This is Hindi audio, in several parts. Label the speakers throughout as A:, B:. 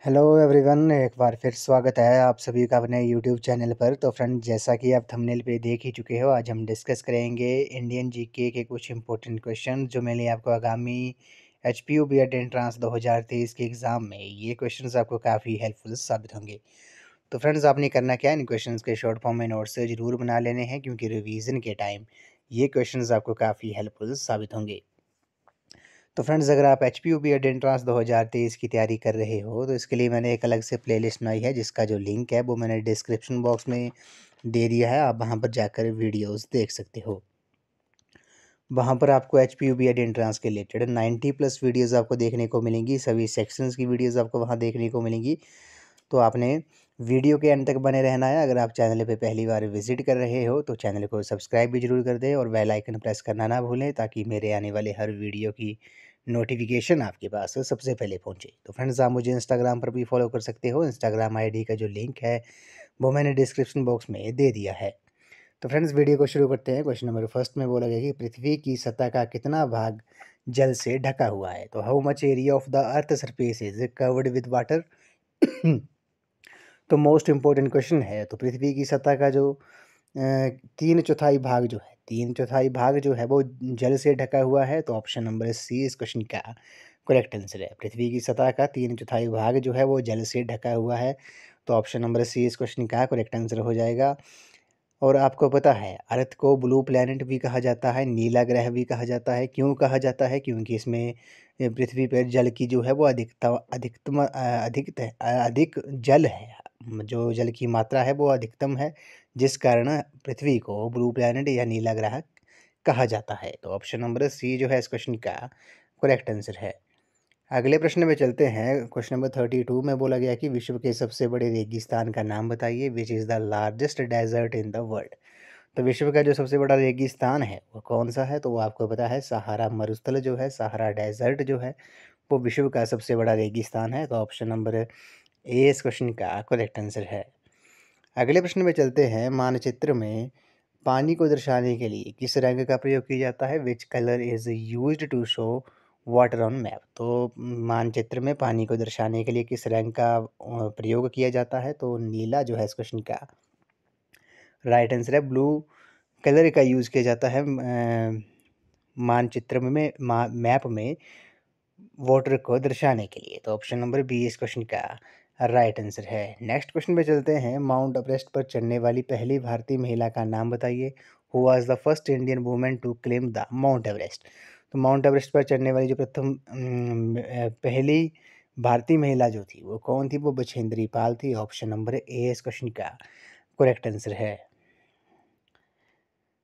A: हेलो एवरीवन, एक बार फिर स्वागत है आप सभी का अपने यूट्यूब चैनल पर। तो फ्रेंड, जैसा कि आप थंबनेल पे देख ही चुके हो, आज हम डिस्कस करेंगे इंडियन जीके के कुछ इंपॉर्टेंट क्वेश्चन जो मैंने आपको आगामी एचपीयू बीएड एंट्रांस 2023 के एग्ज़ाम में ये क्वेश्चंस आपको काफ़ी हेल्पफुल साबित होंगे। तो फ्रेंड्स, आपने करना क्या है, इन क्वेश्चंस के शॉर्ट फॉर्म में नोट्स ज़रूर बना लेने हैं, क्योंकि रिवीजन के टाइम ये क्वेश्चंस आपको काफ़ी हेल्पफुल साबित होंगे। तो फ्रेंड्स, अगर आप H P U B Ed entrance 2023 की तैयारी कर रहे हो, तो इसके लिए मैंने एक अलग से प्लेलिस्ट बनाई है, जिसका जो लिंक है वो मैंने डिस्क्रिप्शन बॉक्स में दे दिया है। आप वहां पर जाकर वीडियोस देख सकते हो। वहां पर आपको H P U B Ed entrance के रिलेटेड 90+ वीडियोज़ आपको देखने को मिलेंगी। सभी सेक्शंस की वीडियोज़ आपको वहाँ देखने को मिलेंगी। तो आपने वीडियो के अंत तक बने रहना है। अगर आप चैनल पे पहली बार विजिट कर रहे हो, तो चैनल को सब्सक्राइब भी जरूर कर दें और बेल आइकन प्रेस करना ना भूलें, ताकि मेरे आने वाले हर वीडियो की नोटिफिकेशन आपके पास सबसे पहले पहुंचे। तो फ्रेंड्स, आप मुझे इंस्टाग्राम पर भी फॉलो कर सकते हो। इंस्टाग्राम आईडी का जो लिंक है वो मैंने डिस्क्रिप्शन बॉक्स में दे दिया है। तो फ्रेंड्स, वीडियो को शुरू करते हैं। क्वेश्चन नंबर फर्स्ट में बोला गया कि पृथ्वी की सतह का कितना भाग जल से ढका हुआ है। तो how much area of the earth surface is covered with water. तो मोस्ट इम्पोर्टेंट क्वेश्चन है। तो पृथ्वी की सतह का जो 3/4 भाग जो है, 3/4 भाग जो है वो जल से ढका हुआ है। तो ऑप्शन नंबर सी इस क्वेश्चन का करेक्ट आंसर है। पृथ्वी की सतह का 3/4 भाग जो है वो जल से ढका हुआ है। तो ऑप्शन नंबर सी इस क्वेश्चन का करेक्ट आंसर हो जाएगा। और आपको पता है, अर्थ को ब्लू प्लैनेट भी कहा जाता है, नीला ग्रह भी कहा जाता है। क्यों कहा जाता है? क्योंकि इसमें पृथ्वी पर जल की जो है वो अधिक जल है। जो जल की मात्रा है वो अधिकतम है, जिस कारण पृथ्वी को ब्लू प्लैनेट या नीला ग्रह कहा जाता है। तो ऑप्शन नंबर सी जो है इस क्वेश्चन का करेक्ट आंसर है। अगले प्रश्न में चलते हैं। क्वेश्चन नंबर 32 में बोला गया कि विश्व के सबसे बड़े रेगिस्तान का नाम बताइए। Which is the largest desert in the world. तो विश्व का जो सबसे बड़ा रेगिस्तान है वो कौन सा है? तो वो आपको पता है, सहारा मरुस्थल जो है, सहारा डेजर्ट जो है, वो विश्व का सबसे बड़ा रेगिस्तान है। तो ऑप्शन नंबर ए इस क्वेश्चन का करेक्ट आंसर है। अगले प्रश्न में चलते हैं। मानचित्र में पानी को दर्शाने के लिए किस रंग का प्रयोग किया जाता है? Which colour is used to show water on map. तो मानचित्र में पानी को दर्शाने के लिए किस रंग का प्रयोग किया जाता है? तो नीला जो है इस क्वेश्चन का राइट आंसर है। ब्लू कलर का यूज़ किया जाता है मानचित्र में, मैप में वाटर को दर्शाने के लिए। तो ऑप्शन नंबर बी इस क्वेश्चन का राइट आंसर है। नेक्स्ट क्वेश्चन पे चलते हैं। माउंट एवरेस्ट पर चढ़ने वाली पहली भारतीय महिला का नाम बताइए। Who was the first Indian women to claim the Mount Everest. तो माउंट एवरेस्ट पर चढ़ने वाली जो प्रथम पहली भारतीय महिला जो थी वो कौन थी? वो बछेंद्री पाल थी। ऑप्शन नंबर ए इस क्वेश्चन का करेक्ट आंसर है।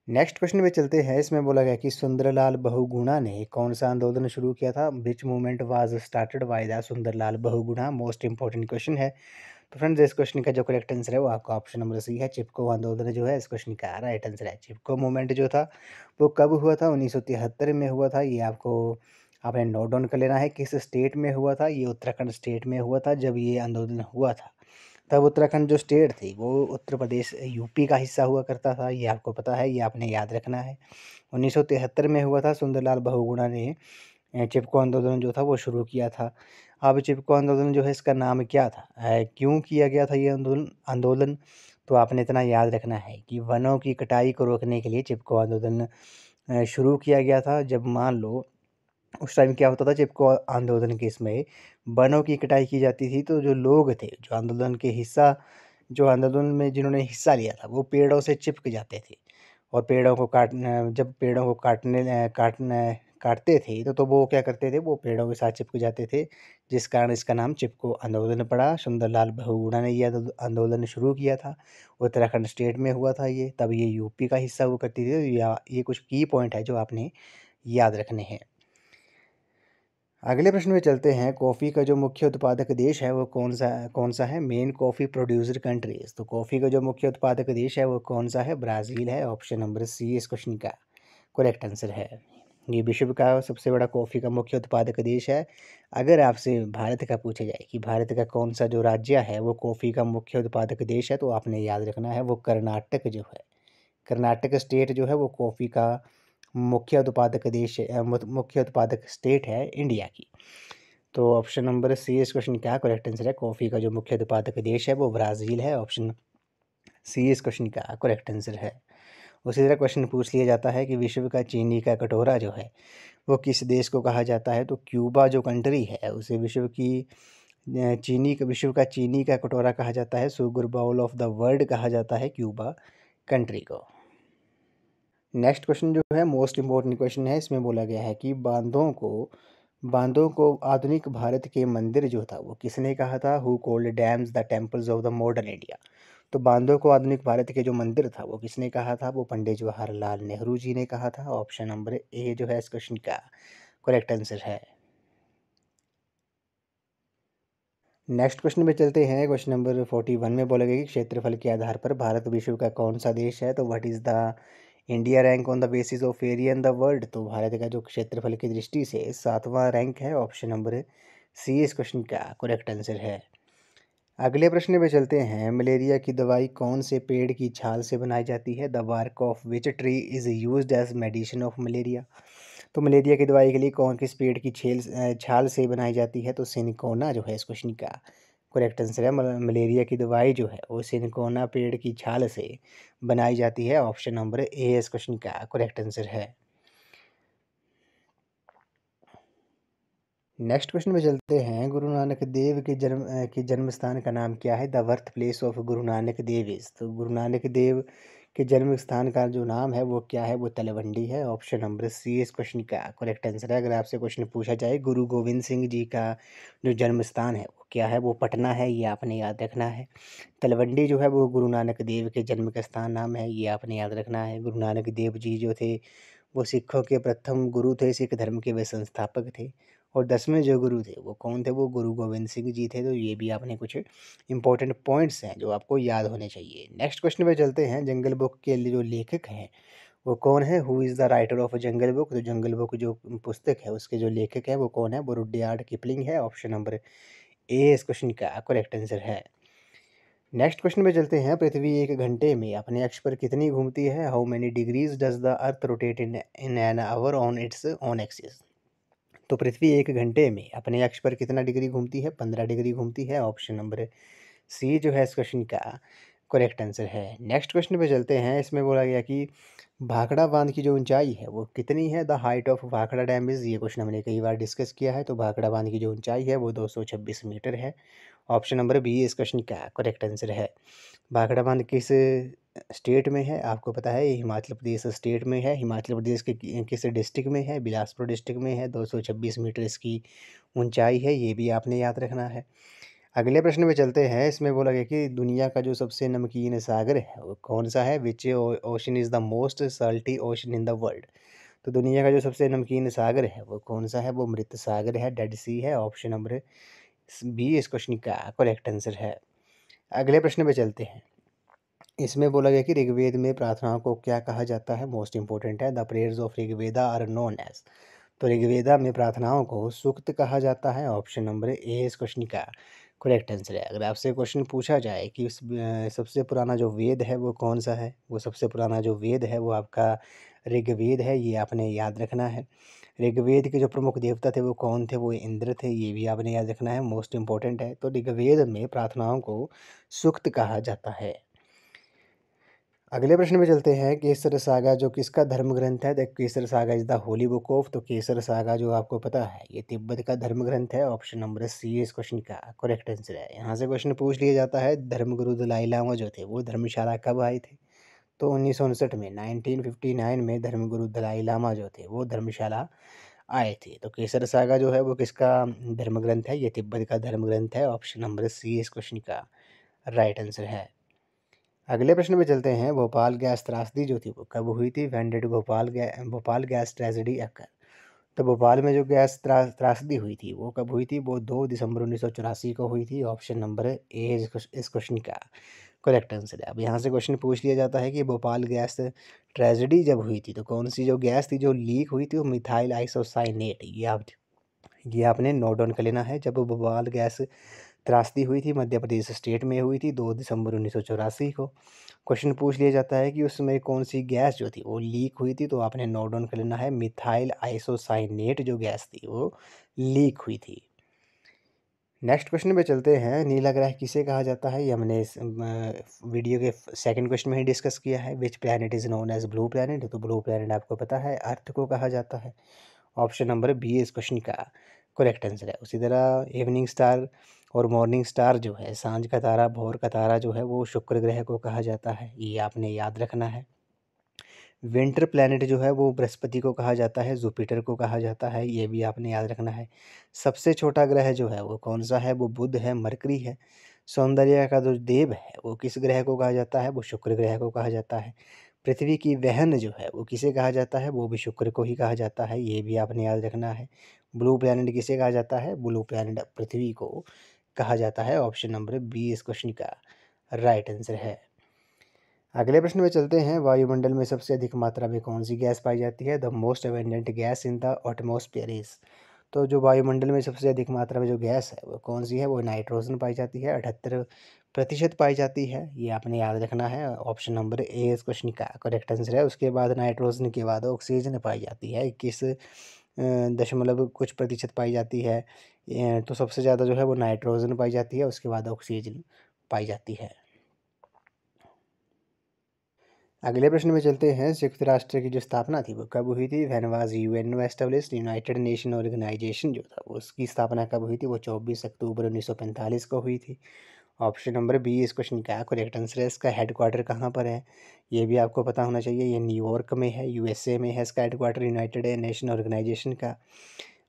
A: नेक्स्ट क्वेश्चन में चलते हैं। इसमें बोला गया कि सुंदरलाल बहुगुणा ने कौन सा आंदोलन शुरू किया था? Which movement was started by the Sundarlal Bahuguna. Most important question है। तो फ्रेंड्स, इस क्वेश्चन का जो करेक्ट आंसर है वो आपका ऑप्शन नंबर सी है। चिपको आंदोलन जो है इस क्वेश्चन का राइट आंसर है। चिपको मूवमेंट जो था वो कब हुआ था? 1973 में हुआ था। ये आपको आपने नोट डाउन कर लेना है। किस स्टेट में हुआ था? ये उत्तराखंड स्टेट में हुआ था जब ये आंदोलन हुआ था। तब उत्तराखंड जो स्टेट थी वो उत्तर प्रदेश यूपी का हिस्सा हुआ करता था। ये आपको पता है, ये आपने याद रखना है। 1973 में हुआ था। सुंदरलाल बहुगुणा ने चिपको आंदोलन जो था वो शुरू किया था। अब चिपको आंदोलन जो है इसका नाम क्या था? क्यों किया गया था ये आंदोलन आंदोलन तो आपने इतना याद रखना है कि वनों की कटाई को रोकने के लिए चिपको आंदोलन शुरू किया गया था। जब मान लो उस टाइम क्या होता था, चिपको आंदोलन के इसमें वनों की कटाई की जाती थी, तो जो लोग थे, जो आंदोलन में जिन्होंने हिस्सा लिया था, वो पेड़ों से चिपक जाते थे। और पेड़ों को जब पेड़ों को काटते थे, तो वो क्या करते थे, वो पेड़ों के साथ चिपक जाते थे, जिस कारण इसका नाम चिपको आंदोलन पड़ा। सुंदरलाल बहुगुणा ने यह आंदोलन शुरू किया था। उत्तराखंड स्टेट में हुआ था ये, तब ये यूपी का हिस्सा हुआ करती थी। या ये कुछ की पॉइंट है जो आपने याद रखने हैं। अगले प्रश्न में चलते हैं। कॉफ़ी का जो मुख्य उत्पादक देश है वो कौन सा है? Main coffee producer countries. तो कॉफ़ी का जो मुख्य उत्पादक देश है वो कौन सा है? ब्राज़ील है। ऑप्शन नंबर सी इस क्वेश्चन का करेक्ट आंसर है। ये विश्व का सबसे बड़ा कॉफ़ी का मुख्य उत्पादक देश है। अगर आपसे भारत का पूछा जाए कि भारत का कौन सा जो राज्य है वो कॉफ़ी का मुख्य उत्पादक देश है, तो आपने याद रखना है वो कर्नाटक जो है। कर्नाटक स्टेट जो है वो कॉफ़ी का मुख्य उत्पादक स्टेट है इंडिया की। तो ऑप्शन नंबर सी इस क्वेश्चन क्या करेक्ट आंसर है। कॉफ़ी का जो मुख्य उत्पादक देश है वो ब्राज़ील है। ऑप्शन सी इस क्वेश्चन का करेक्ट आंसर है। उसी तरह क्वेश्चन पूछ लिया जाता है कि विश्व का चीनी का कटोरा जो है वो किस देश को कहा जाता है। तो क्यूबा जो कंट्री है उसे विश्व का चीनी का कटोरा कहा जाता है। Sugar bowl of the world कहा जाता है क्यूबा कंट्री को। नेक्स्ट क्वेश्चन जो है मोस्ट इम्पोर्टेंट क्वेश्चन है। इसमें बोला गया है कि बांधों को आधुनिक भारत के मंदिर जो था वो किसने कहा था। Who called dams the temples of the modern India. तो बांधों को आधुनिक भारत के जो मंदिर था वो किसने कहा था। वो पंडित जवाहरलाल नेहरू जी ने कहा था। ऑप्शन नंबर ए जो है इस क्वेश्चन का करेक्ट आंसर है। नेक्स्ट क्वेश्चन पे चलते हैं। क्वेश्चन नंबर 41 में बोला गया कि क्षेत्रफल के आधार पर भारत विश्व का कौन सा देश है। तो what is the India rank on the basis of area in the world. तो भारत का जो क्षेत्रफल की दृष्टि से 7वां रैंक है। ऑप्शन नंबर सी इस क्वेश्चन का करेक्ट आंसर है। अगले प्रश्न पे चलते हैं। मलेरिया की दवाई कौन से पेड़ की छाल से बनाई जाती है। The bark of which tree is used as medicine of malaria. तो मलेरिया की दवाई के लिए कौन किस पेड़ की छाल से बनाई जाती है। तो सिनकोना जो है इस क्वेश्चन का करेक्ट आंसर है। मलेरिया की दवाई जो है वो सिनकोना पेड़ की छाल से बनाई जाती है। ऑप्शन नंबर ए इस क्वेश्चन का करेक्ट आंसर है। नेक्स्ट क्वेश्चन में चलते हैं। गुरु नानक देव के जन्म स्थान का नाम क्या है। The birth place of Guru Nanak Dev is. तो गुरु नानक देव के जन्म स्थान का जो नाम है वो क्या है। वो तलवंडी है। ऑप्शन नंबर सी इस क्वेश्चन का करेक्ट आंसर है। अगर आपसे क्वेश्चन पूछा जाए गुरु गोविंद सिंह जी का जो जन्म स्थान है वो क्या है। वो पटना है। ये आपने याद रखना है। तलवंडी जो है वो गुरु नानक देव के जन्म का स्थान नाम है। ये आपने याद रखना है। गुरु नानक देव जी जो थे वो सिखों के प्रथम गुरु थे। सिख धर्म के वे संस्थापक थे। और 10वें जो गुरु थे वो कौन थे। वो गुरु गोविंद सिंह जी थे। तो ये भी आपने कुछ इंपॉर्टेंट पॉइंट्स हैं जो आपको याद होने चाहिए। नेक्स्ट क्वेश्चन पे चलते हैं। जंगल बुक के लिए जो लेखक हैं वो कौन है। Who is the writer of jungle book. तो जंगल बुक जो पुस्तक है उसके जो लेखक है वो कौन है। वो रुडयार्ड किपलिंग है। ऑप्शन नंबर ए इस क्वेश्चन का करेक्ट आंसर है। नेक्स्ट क्वेश्चन पे चलते हैं। पृथ्वी एक घंटे में अपने अक्ष पर कितनी घूमती है। How many degrees does the earth rotate in an hour on its own axis. तो पृथ्वी एक घंटे में अपने अक्ष पर कितना डिग्री घूमती है। 15 डिग्री घूमती है। ऑप्शन नंबर सी जो है इस क्वेश्चन का करेक्ट आंसर है। नेक्स्ट क्वेश्चन पे चलते हैं। इसमें बोला गया कि भाखड़ा बांध की जो ऊंचाई है वो कितनी है। The height of Bhakra dam is. ये क्वेश्चन हमने कई बार डिस्कस किया है। तो भाखड़ा बांध की जो ऊंचाई है वो 226 मीटर है। ऑप्शन नंबर बी इस क्वेश्चन का करेक्ट आंसर है। भाखड़ा बांध किस स्टेट में है। आपको पता है ये हिमाचल प्रदेश स्टेट में है। हिमाचल प्रदेश के किस डिस्ट्रिक्ट में है। बिलासपुर डिस्ट्रिक्ट में है। 226 मीटर इसकी ऊंचाई है। ये भी आपने याद रखना है। अगले प्रश्न में चलते हैं। इसमें बोला गया कि दुनिया का जो सबसे नमकीन सागर है वो कौन सा है। Which ocean is the most salty ocean in the world. तो दुनिया का जो सबसे नमकीन सागर है वो कौन सा है। वो मृत सागर है। डेड सी है। ऑप्शन नंबर बी इस क्वेश्चन का करेक्ट आंसर है। अगले प्रश्न पे चलते हैं। इसमें बोला गया कि ऋग्वेद में प्रार्थनाओं को क्या कहा जाता है। मोस्ट इंपॉर्टेंट है। The prayers of Rigveda are known as. तो ऋग्वेदा में प्रार्थनाओं को सूक्त कहा जाता है। ऑप्शन नंबर ए इस क्वेश्चन का करेक्ट आंसर है। अगर आपसे क्वेश्चन पूछा जाए कि सबसे पुराना जो वेद है वो कौन सा है। वो सबसे पुराना जो वेद है वो आपका ऋग्वेद है। ये आपने याद रखना है। ऋग्वेद के जो प्रमुख देवता थे वो कौन थे। वो इंद्र थे। ये भी आपने याद रखना है। मोस्ट इंपॉर्टेंट है। तो ऋग्वेद में प्रार्थनाओं को सूक्त कहा जाता है। अगले प्रश्न में चलते हैं। केसर सागा जो किसका धर्म ग्रंथ है। The Kesar saga is the Holi book of. तो केसर सागा जो आपको पता है ये तिब्बत का धर्म ग्रंथ है। ऑप्शन नंबर सी इस क्वेश्चन का करेक्ट आंसर है। यहाँ से क्वेश्चन पूछ लिया जाता है धर्मगुरु दलाई लामा जो थे वो धर्मशाला कब आए थे। तो 1959 में 1959 में धर्मगुरु दलाई लामा जो थे वो धर्मशाला आए थे। तो केसर सागा जो है वो किसका धर्म ग्रंथ है। ये तिब्बत का धर्म ग्रंथ है। ऑप्शन नंबर सी इस क्वेश्चन का राइट आंसर है। अगले प्रश्न पे चलते हैं। भोपाल गैस त्रासदी जो थी वो कब हुई थी। When did Bhopal gas tragedy occur. तो भोपाल में जो गैस त्रासदी हुई थी वो कब हुई थी। वो 2 दिसंबर 1984 को हुई थी। ऑप्शन नंबर ए इस क्वेश्चन का करेक्ट आंसर है। अब यहाँ से क्वेश्चन पूछ लिया जाता है कि भोपाल गैस ट्रेजेडी जब हुई थी तो कौन सी जो गैस थी जो लीक हुई थी। वो मिथाइल आइसोसाइनेट। ये आपने नोट डाउन कर लेना है। जब भोपाल गैस त्रासदी हुई थी मध्य प्रदेश स्टेट में हुई थी 2 दिसंबर 1984 को। क्वेश्चन पूछ लिया जाता है कि उसमें कौन सी गैस जो थी वो लीक हुई थी। तो आपने नोट डाउन कर लेना है मिथाइल आइसोसाइनेट जो गैस थी वो लीक हुई थी। नेक्स्ट क्वेश्चन पे चलते हैं। नीला ग्रह किसे कहा जाता है, ये हमने इस वीडियो के सेकंड क्वेश्चन में ही डिस्कस किया है। Which planet is known as blue planet, तो ब्लू प्लैनेट आपको पता है अर्थ को कहा जाता है। ऑप्शन नंबर बी इस क्वेश्चन का करेक्ट आंसर है। उसी तरह इवनिंग स्टार और मॉर्निंग स्टार जो है, सांझ का तारा, भोर का तारा जो है, वो शुक्र ग्रह को कहा जाता है, ये आपने याद रखना है। विंटर प्लैनेट जो है वो बृहस्पति को कहा जाता है, जुपिटर को कहा जाता है, ये भी आपने याद रखना है। सबसे छोटा ग्रह जो है वो कौन सा है, वो बुध है, मरकरी है। सौंदर्य का जो देव है वो किस ग्रह को कहा जाता है, वो शुक्र ग्रह को कहा जाता है। पृथ्वी की बहन जो है वो किसे कहा जाता है, वो भी शुक्र को ही कहा जाता है, ये भी आपने याद रखना है। ब्लू प्लैनेट किसे कहा जाता है, ब्लू प्लैनेट पृथ्वी को कहा जाता है। ऑप्शन नंबर बी इस क्वेश्चन का राइट आंसर है। अगले प्रश्न में चलते हैं। वायुमंडल में सबसे अधिक मात्रा में कौन सी गैस पाई जाती है, the most abundant gas in the atmosphere is. तो जो वायुमंडल में सबसे अधिक मात्रा में जो गैस है वो कौन सी है, वो नाइट्रोजन पाई जाती है, 78% पाई जाती है, ये आपने याद रखना है। ऑप्शन नंबर ए इस क्वेश्चन का करेक्ट आंसर है। उसके बाद नाइट्रोजन के बाद ऑक्सीजन पाई जाती है, 21 कुछ प्रतिशत पाई जाती है। तो सबसे ज़्यादा जो है वो नाइट्रोजन पाई जाती है, उसके बाद ऑक्सीजन पाई जाती है। अगले प्रश्न में चलते हैं। संयुक्त राष्ट्र की जो स्थापना थी वो कब हुई थी, when was UNO established, United Nation Organisation जो था उसकी स्थापना कब हुई थी, वो 24 अक्टूबर 1945 को हुई थी। ऑप्शन नंबर बी इस क्वेश्चन का करेक्ट आंसर है। इसका हेडक्वार्टर कहाँ पर है, ये भी आपको पता होना चाहिए। ये न्यूयॉर्क में है, यूएसए में है इसका हेडक्वार्टर, यूनाइटेड नेशन ऑर्गेनाइजेशन का।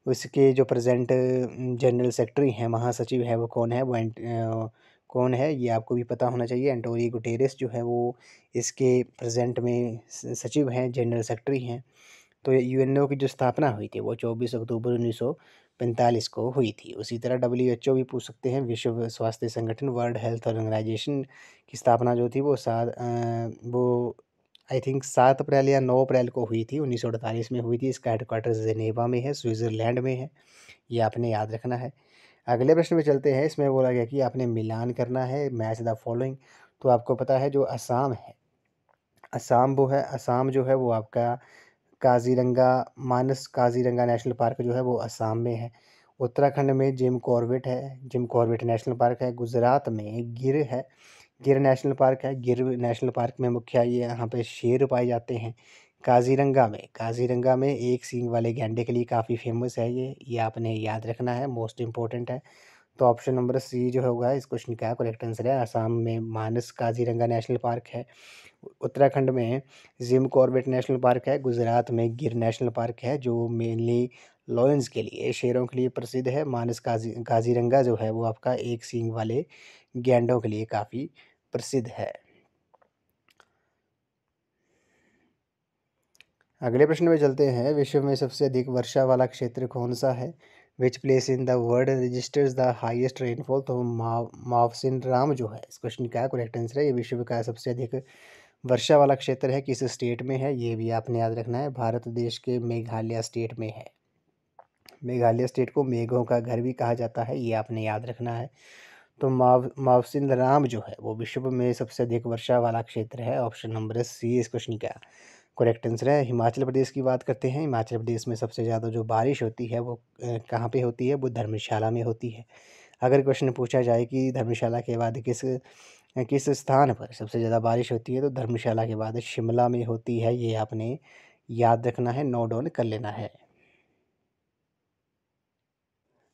A: उसके जो प्रेजेंट जनरल सेक्रेटरी हैं, महासचिव है, वो कौन है, वो कौन है, ये आपको भी पता होना चाहिए। एंटोनियो गुटेरेस जो है वो इसके प्रेजेंट में सचिव हैं, जनरल सेक्रेटरी हैं। तो यूएनओ की जो स्थापना हुई थी वो 24 अक्टूबर 1945 को हुई थी। उसी तरह डब्ल्यूएचओ भी पूछ सकते हैं, विश्व स्वास्थ्य संगठन, वर्ल्ड हेल्थ ऑर्गेनाइजेशन की स्थापना जो थी वो आई थिंक 7 अप्रैल या 9 अप्रैल को हुई थी, 1948 में हुई थी। इसका हेडक्वार्टर जेनेवा में है, स्विट्ज़रलैंड में है, ये आपने याद रखना है। अगले प्रश्न में चलते हैं। इसमें बोला गया कि आपने मिलान करना है, मैच द फॉलोइंग। तो आपको पता है जो असम है, असम वो है, असम जो है वो आपका काजीरंगा मानस काजीरंगा नेशनल पार्क जो है वो असम में है। उत्तराखंड में जिम कॉर्बेट है, जिम कॉर्बेट नेशनल पार्क है। गुजरात में गिर है, गिर नेशनल पार्क है। गिर नेशनल पार्क में मुख्य ये यहाँ पे शेर पाए जाते हैं। काजीरंगा में एक सींग वाले गैंडे के लिए काफ़ी फेमस है ये आपने याद रखना है, मोस्ट इंपॉर्टेंट है। तो ऑप्शन नंबर सी जो होगा इस क्वेश्चन का करेक्ट आंसर है। असम में मानस काजीरंगा नेशनल पार्क है। उत्तराखंड में जिम कॉर्बेट नेशनल पार्क है। गुजरात में गिर नेशनल पार्क है जो मेनली लॉयंस के लिए, शेरों के लिए प्रसिद्ध है। मानस काजीरंगा जो है वो आपका एक सींग वाले गैंडों के लिए काफ़ी प्रसिद्ध है। अगले प्रश्न में चलते हैं। विश्व में सबसे अधिक वर्षा वाला क्षेत्र कौन सा है, which place in the world registers the highest rainfall. तो मावसिन राम जो है इस क्वेश्चन का करेक्ट आंसर है। ये विश्व का सबसे अधिक वर्षा वाला क्षेत्र है, किस स्टेट में है, ये भी आपने याद रखना है। भारत देश के मेघालय स्टेट में है। मेघालय स्टेट को मेघों का घर भी कहा जाता है, ये आपने याद रखना है। तो मावसिन राम जो है वो विश्व में सबसे अधिक वर्षा वाला क्षेत्र है। ऑप्शन नंबर सी इस क्वेश्चन का करेक्ट आंसर है। हिमाचल प्रदेश की बात करते हैं। हिमाचल प्रदेश में सबसे ज़्यादा जो बारिश होती है वो कहाँ पे होती है, वो धर्मशाला में होती है। अगर क्वेश्चन पूछा जाए कि धर्मशाला के बाद किस किस स्थान पर सबसे ज़्यादा बारिश होती है, तो धर्मशाला के बाद शिमला में होती है, ये आपने याद रखना है, नोट डाउन कर लेना है।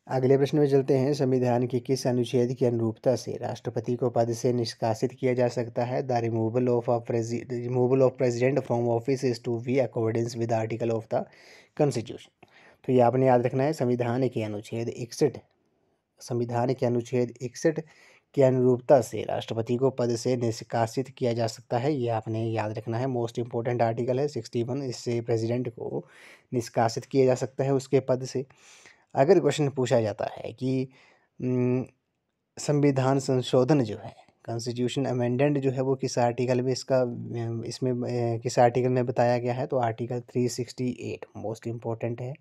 A: अगले प्रश्न में चलते हैं। संविधान के किस अनुच्छेद की अनुरूपता से राष्ट्रपति को पद से निष्कासित किया जा सकता है, the removal of president from office is to be accordance with article of the constitution. तो ये आपने याद रखना है, संविधान के अनुच्छेद 61 की अनुरूपता से राष्ट्रपति को पद से निष्कासित किया जा सकता है, ये आपने याद रखना है। मोस्ट इंपॉर्टेंट आर्टिकल है 61, इससे प्रेसिडेंट को निष्कासित किया जा सकता है उसके पद से। अगर क्वेश्चन पूछा जाता है कि संविधान संशोधन जो है, कॉन्स्टिट्यूशन अमेंडेंट जो है वो किस आर्टिकल में किस आर्टिकल में बताया गया है, तो आर्टिकल 368 मोस्ट इम्पोर्टेंट है।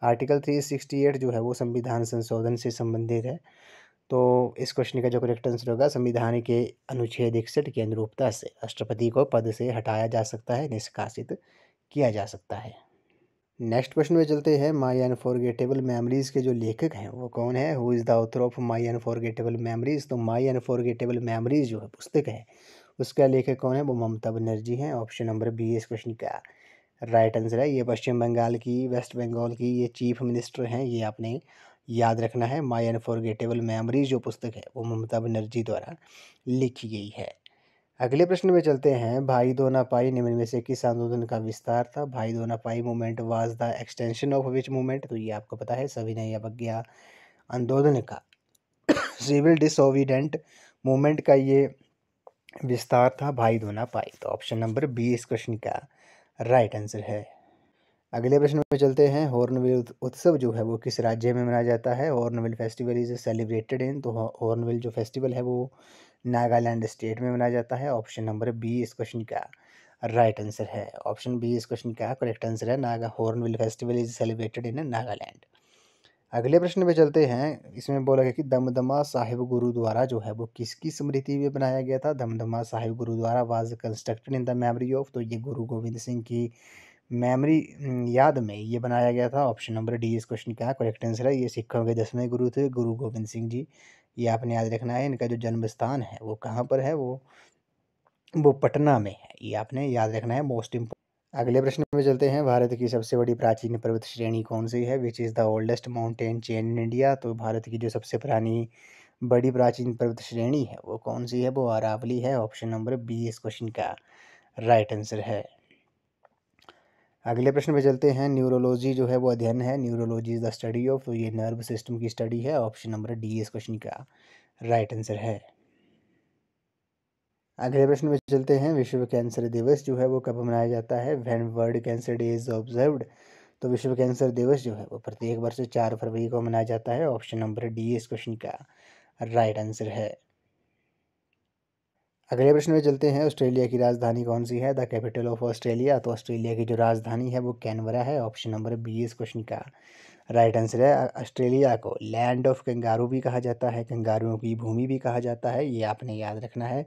A: आर्टिकल 368 जो है वो संविधान संशोधन से संबंधित है। तो इस क्वेश्चन का जो करेक्ट आंसर होगा, संविधान के अनुच्छेद 61 की अनुरूपता से राष्ट्रपति को पद से हटाया जा सकता है, निष्कासित किया जा सकता है। नेक्स्ट क्वेश्चन में चलते हैं। माई अनफॉरगेटेबल मेमोरीज के जो लेखक हैं वो कौन है? Who is the author of my unforgettable memories? तो माई अनफॉरगेटेबल मेमोरीज जो है पुस्तक है, उसका लेखक कौन है? वो ममता बनर्जी हैं। ऑप्शन नंबर बी इस क्वेश्चन का राइट आंसर है। ये पश्चिम बंगाल की, वेस्ट बंगाल की ये चीफ मिनिस्टर हैं, ये आपने याद रखना है। माई अनफॉरगेटेबल मेमोरीज जो पुस्तक है वो ममता बनर्जी द्वारा लिखी गई है। अगले प्रश्न में चलते हैं। भाई दो ना पाई निम्न में से किस आंदोलन का विस्तार था? भाई दो ना पाई movement was the extension of which movement? तो ये आपको पता है, सविनय अवज्ञा आंदोलन का सिविल डिसोबीडेंट मूवमेंट का ये विस्तार था, भाई दो ना पाई। तो ऑप्शन नंबर बी इस क्वेश्चन का राइट आंसर है। अगले प्रश्न में चलते हैं। हॉर्नबिल उत्सव जो है वो किस राज्य में मनाया जाता है? Hornbill festival is celebrated in, तो हॉर्नबिल जो फेस्टिवल है वो नागालैंड स्टेट में मनाया जाता है। ऑप्शन नंबर बी इस क्वेश्चन का राइट आंसर है। ऑप्शन बी इस क्वेश्चन का करेक्ट आंसर है। Naga hornbill festival is celebrated in Nagaland. अगले प्रश्न पे चलते हैं। इसमें बोला गया कि दमदमा साहिब गुरुद्वारा जो है वो किसकी स्मृति में बनाया गया था? Damdama Sahib gurdwara was constructed in the memory of, तो ये गुरु गोविंद सिंह की मेमोरी याद में ये बनाया गया था। ऑप्शन नंबर डी इस क्वेश्चन का करेक्ट आंसर है। ये सिखों के 10वें गुरु थे, गुरु गोविंद सिंह जी। ये आपने याद रखना है। इनका जो जन्म स्थान है वो कहाँ पर है? वो पटना में है। ये आपने याद रखना है, मोस्ट इम्पोर्टेंट। अगले प्रश्न में चलते हैं। भारत की सबसे बड़ी प्राचीन पर्वत श्रेणी कौन सी है? विच is the oldest mountain chain in India? तो भारत की जो सबसे पुरानी बड़ी प्राचीन पर्वत श्रेणी है वो कौन सी है? वो अरावली है। ऑप्शन नंबर बी इस क्वेश्चन का राइट आंसर है। अगले प्रश्न पे चलते हैं। न्यूरोलॉजी जो है वो अध्ययन है। Neurology is the study of, तो ये नर्व सिस्टम की स्टडी है। ऑप्शन नंबर डी इस क्वेश्चन का राइट आंसर है। अगले प्रश्न में चलते हैं। विश्व कैंसर दिवस जो है वो कब मनाया जाता है? When world cancer day is observed? तो विश्व कैंसर दिवस जो है वो प्रत्येक वर्ष 4 फरवरी को मनाया जाता है। ऑप्शन नंबर डी इस क्वेश्चन का राइट आंसर है। अगले प्रश्न में चलते हैं। ऑस्ट्रेलिया की राजधानी कौन सी है? The capital of Australia? तो ऑस्ट्रेलिया की जो राजधानी है वो कैनबरा है। ऑप्शन नंबर बी इस क्वेश्चन का राइट आंसर है। ऑस्ट्रेलिया को लैंड ऑफ कंगारू भी कहा जाता है, कंगारुओं की भूमि भी कहा जाता है। ये आपने याद रखना है।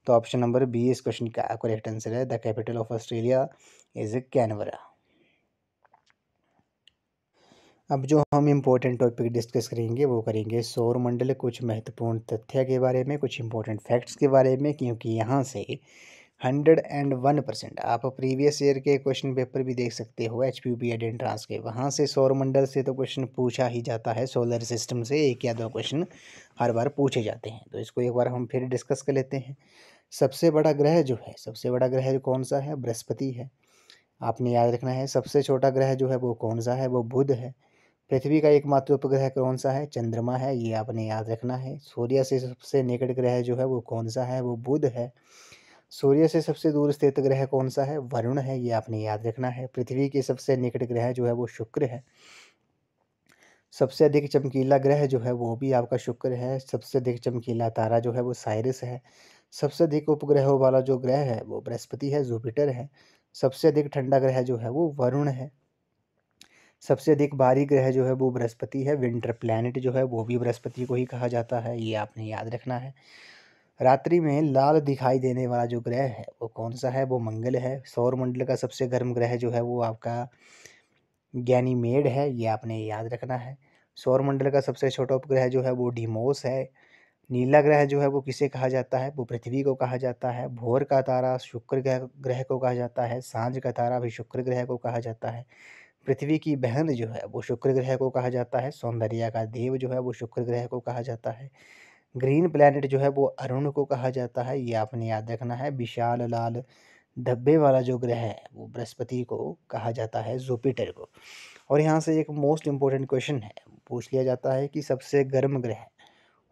A: तो ऑप्शन नंबर बी इस क्वेश्चन का करेक्ट आंसर है। The capital of Australia is Canberra. अब जो हम इम्पोर्टेंट टॉपिक डिस्कस करेंगे वो करेंगे सौर मंडल, कुछ महत्वपूर्ण तथ्य के बारे में, कुछ इंपॉर्टेंट फैक्ट्स के बारे में, क्योंकि यहाँ से 101% आप प्रीवियस ईयर के क्वेश्चन पेपर भी देख सकते हो, HPPED एंट्रांस के। वहाँ से सौर मंडल से तो क्वेश्चन पूछा ही जाता है। सोलर सिस्टम से 1 या 2 क्वेश्चन हर बार पूछे जाते हैं। तो इसको एक बार हम फिर डिस्कस कर लेते हैं। सबसे बड़ा ग्रह जो है, सबसे बड़ा ग्रह कौन सा है? बृहस्पति है। आपने याद रखना है। सबसे छोटा ग्रह जो है वो कौन सा है? वो बुध है। पृथ्वी का एकमात्र उपग्रह कौन सा है? चंद्रमा है। ये आपने याद रखना है। सूर्य से सबसे निकट ग्रह जो है वो कौन सा है? वो बुध है। सूर्य से सबसे दूर स्थित ग्रह कौन सा है? वरुण है। ये आपने याद रखना है। पृथ्वी के सबसे निकट ग्रह जो है वो शुक्र है। सबसे अधिक चमकीला ग्रह जो है वो भी आपका शुक्र है। सबसे अधिक चमकीला तारा जो है वो साइरस है। सबसे अधिक उपग्रहों वाला जो ग्रह है वो बृहस्पति है, जुपिटर है। सबसे अधिक ठंडा ग्रह जो है वो वरुण है। सबसे अधिक भारी ग्रह जो है वो बृहस्पति है। विंटर प्लैनेट जो है वो भी बृहस्पति को ही कहा जाता है। ये आपने याद रखना है। रात्रि में लाल दिखाई देने वाला जो ग्रह है वो कौन सा है? वो मंगल है। सौर मंडल का सबसे गर्म ग्रह जो है वो आपका गैनीमेड है। ये आपने याद रखना है। सौर मंडल का सबसे छोटा उपग्रह जो है वो डिमोस है। नीला ग्रह जो है वो किसे कहा जाता है? वो पृथ्वी को कहा जाता है। भोर का तारा शुक्र ग्रह को कहा जाता है। सांझ का तारा भी शुक्र ग्रह को कहा जाता है। पृथ्वी की बहन जो है वो शुक्र ग्रह को कहा जाता है। सौंदर्य का देव जो है वो शुक्र ग्रह को कहा जाता है। ग्रीन प्लैनेट जो है वो अरुण को कहा जाता है। ये आपने याद रखना है। विशाल लाल धब्बे वाला जो ग्रह है वो बृहस्पति को कहा जाता है, जुपिटर को। और यहाँ से एक मोस्ट इम्पोर्टेंट क्वेश्चन है, पूछ लिया जाता है कि सबसे गर्म ग्रह,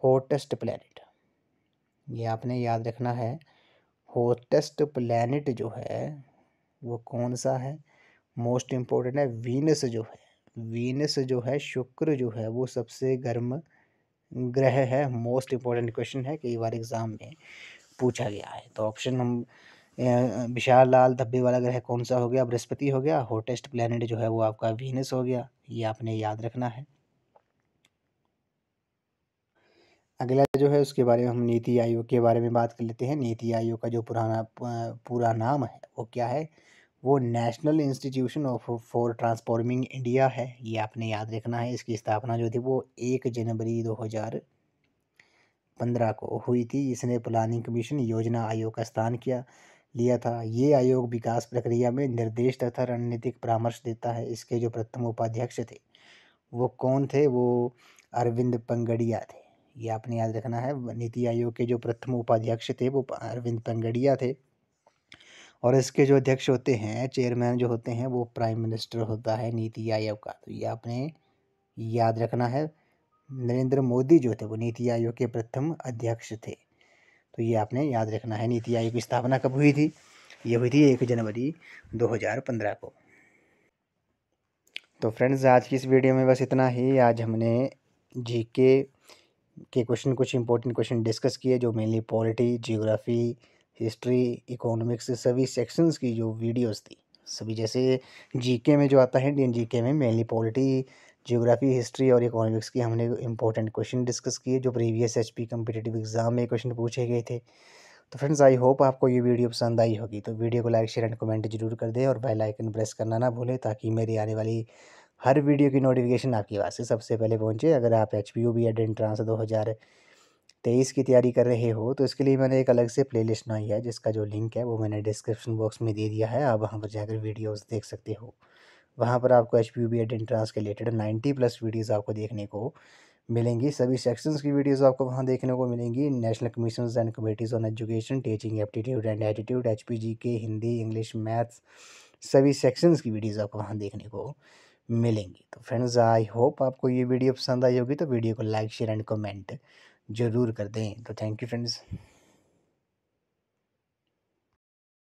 A: हॉटेस्ट प्लैनेट, ये आपने याद रखना है। हॉटेस्ट प्लैनेट जो है वो कौन सा है? मोस्ट इम्पोर्टेंट है वीनस जो है। वीनस जो है, शुक्र जो है वो सबसे गर्म ग्रह है। मोस्ट इम्पोर्टेंट क्वेश्चन है, कई बार एग्जाम में पूछा गया है। तो ऑप्शन हम विशाल लाल धब्बे वाला ग्रह कौन सा हो गया? बृहस्पति हो गया। हॉटेस्ट प्लैनेट जो है वो आपका वीनस हो गया। ये आपने याद रखना है। अगला जो है उसके बारे में हम नीति आयोग के बारे में बात कर लेते हैं। नीति आयोग का जो पूरा नाम है वो क्या है? वो national institution of for transforming India है, ये आपने याद रखना है। इसकी स्थापना जो थी वो 1 जनवरी 2015 को हुई थी। इसने प्लानिंग कमीशन योजना आयोग का स्थान लिया था। ये आयोग विकास प्रक्रिया में निर्देश तथा रणनीतिक परामर्श देता है। इसके जो प्रथम उपाध्यक्ष थे वो कौन थे? वो अरविंद पंगड़िया थे। ये आपने याद रखना है। नीति आयोग के जो प्रथम उपाध्यक्ष थे वो अरविंद पंगड़िया थे। और इसके जो अध्यक्ष होते हैं, चेयरमैन जो होते हैं, वो प्राइम मिनिस्टर होता है नीति आयोग का। तो ये आपने याद रखना है। नरेंद्र मोदी जो थे वो नीति आयोग के प्रथम अध्यक्ष थे। तो ये आपने याद रखना है। नीति आयोग की स्थापना कब हुई थी? ये हुई थी 1 जनवरी 2015 को। तो फ्रेंड्स, आज की इस वीडियो में बस इतना ही। आज हमने जीके के क्वेश्चन, कुछ इंपॉर्टेंट क्वेश्चन डिस्कस किए, जो mainly polity, geography, history, economics, सभी सेक्शंस की जो वीडियोस थी सभी। जैसे जीके में जो आता है, इंडियन जीके में मेनली पॉलिटी, जियोग्राफी, हिस्ट्री और इकोनॉमिक्स की हमने इंपॉर्टेंट क्वेश्चन डिस्कस किए, जो प्रीवियस एचपी कम्पिटिटिव एग्जाम में क्वेश्चन पूछे गए थे। तो फ्रेंड्स, आई होप आपको ये वीडियो पसंद आई होगी। तो वीडियो को लाइक, शेयर एंड कमेंट जरूर कर दें और बेल आइकन प्रेस करना ना भूलें, ताकि मेरी आने वाली हर वीडियो की नोटिफिकेशन आपके पास से सबसे पहले पहुंचे। अगर आप HPUB एंट्रेंस 2023 की तैयारी कर रहे हो तो इसके लिए मैंने एक अलग से प्लेलिस्ट बनाई है, जिसका जो लिंक है वो मैंने डिस्क्रिप्शन बॉक्स में दे दिया है। आप वहाँ पर जाकर वीडियोस देख सकते हो। वहाँ पर आपको HPUB एंट्रेंस के रिलेटेड 90+ वीडियोस आपको देखने को मिलेंगी। सभी सेक्शंस की वीडियोस आपको वहाँ देखने को मिलेंगी। National commissions and committees on education, teaching aptitude and attitude, HPGK, Hindi, English, maths, सभी सेक्शंस की वीडियोस आपको वहाँ देखने को मिलेंगी। तो फ्रेंड्स, आई होप आपको ये वीडियो पसंद आई होगी। तो वीडियो को लाइक, शेयर एंड कमेंट जरूर कर दें। तो थैंक यू फ्रेंड्स।